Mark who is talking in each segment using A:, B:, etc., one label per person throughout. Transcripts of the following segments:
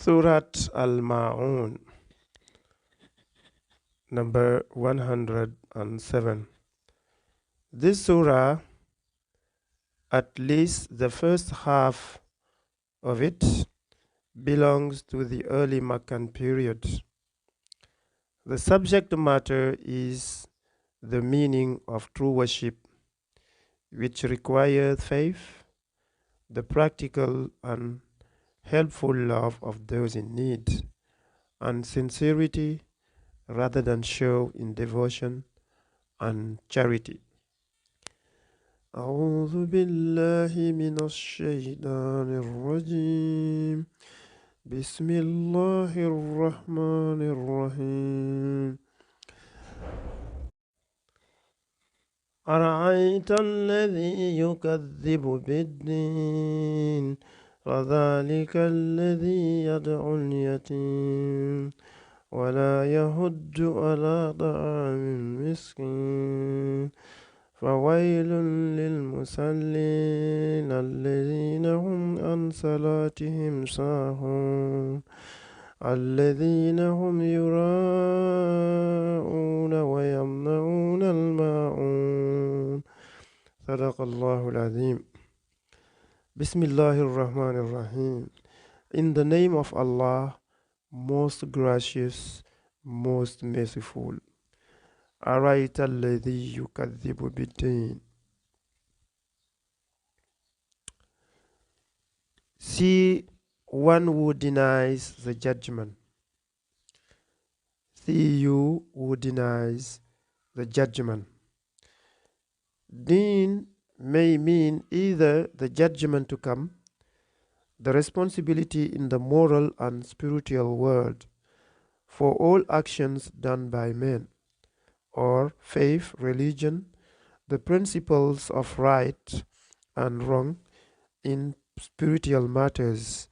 A: Surat Al Ma'un, number 107. This surah, at least the first half of it, belongs to the early Meccan period. The subject matter is the meaning of true worship, which requires faith, the practical and helpful love of those in need, and sincerity rather than show in devotion and charity. أعوذ بالله من الشيطان الرجيم بسم الله الرحمن الرحيم أرأيت الذي يكذب بالدين فذلك الذي يدعو اليتيم ولا يهد على طعام المسكين فويل للمصلين الذين هم عن صلاتهم ساهون الذين هم يراءون ويمنعون الماعون صدق الله العظيم. Bismillahir Rahmanir Rahim. In the name of Allah, most gracious, most merciful. أرأيت الذي يكذب بالدين. See one who denies the judgment. See you who denies the judgment. Deen may mean either the judgment to come, the responsibility in the moral and spiritual world for all actions done by men, or faith, religion, the principles of right and wrong in spiritual matters,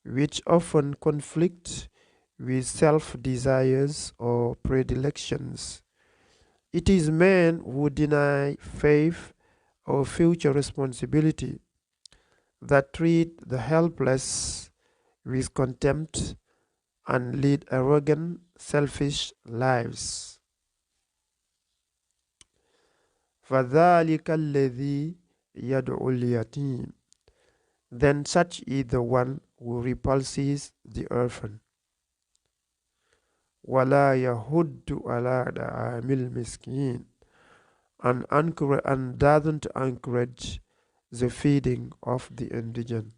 A: which often conflict with self-desires or predilections. It is men who deny faith or future responsibility, that treat the helpless with contempt and lead arrogant, selfish lives. فَذَلِكَ الَّذِي يَدْعُو الْيَتِيمَ. Then such is the one who repulses the orphan. وَلَا يَهُدُّ عَلَى طَعَامِ الْمِسْكِينِ. And doesn't encourage the feeding of the indigent.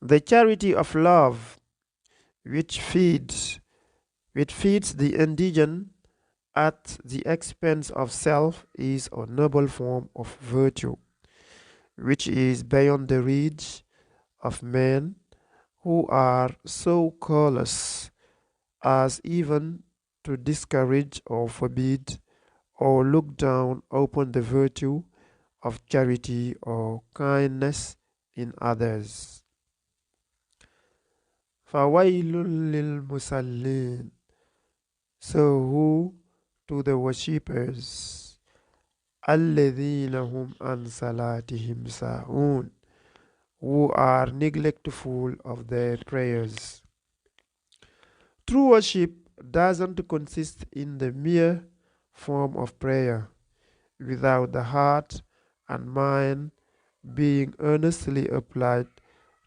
A: The charity of love which feeds the indigent at the expense of self is a noble form of virtue, which is beyond the reach of men who are so careless as even to discourage or forbid or look down upon the virtue of charity or kindness in others. فَوَيْلٌ لِلْمُصَلِّينَ. So woe to the worshippers, الَّذِينَ هُمْ عَنْ صَلَاتِهِمْ سَاهُونَ, who are neglectful of their prayers. True worship doesn't consist in the mere form of prayer, without the heart and mind being earnestly applied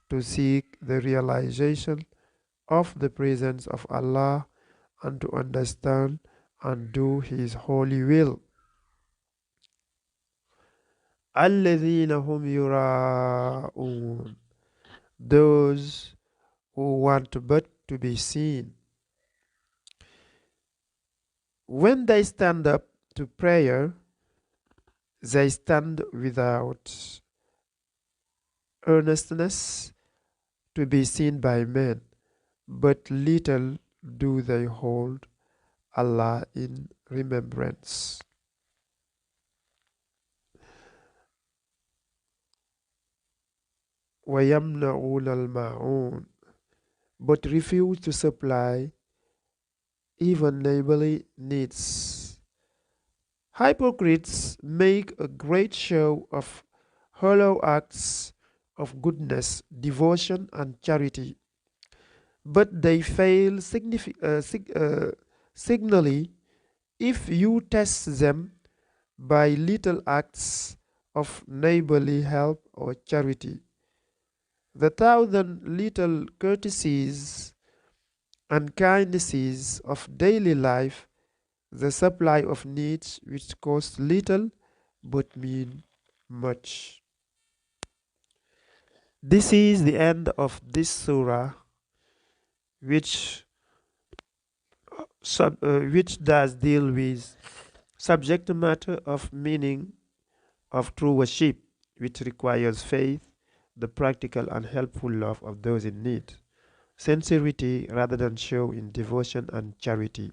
A: to seek the realization of the presence of Allah and to understand and do His holy will. الَّذِينَ هُمْ يُرَاءُونَ. Those who want but to be seen. When they stand up to prayer, they stand without earnestness to be seen by men, but little do they hold Allah in remembrance. وَيَمْنَعُونَ الْمَاعُونَ. But refuse to supply even neighborly needs. Hypocrites make a great show of hollow acts of goodness, devotion, and charity, but they fail signally if you test them by little acts of neighborly help or charity. The thousand little courtesies and kindnesses of daily life, the supply of needs which cost little but mean much. This is the end of this surah, which which does deal with subject matter of meaning of true worship, which requires faith, the practical and helpful love of those in need, sincerity rather than show in devotion and charity.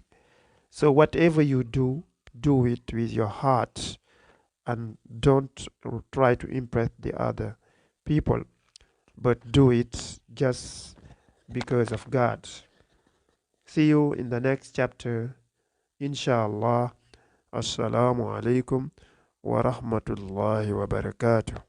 A: So whatever you do, do it with your heart and don't try to impress the other people, but do it just because of God. See you in the next chapter, inshallah. Assalamu alaikum wa rahmatullahi wa barakatuh.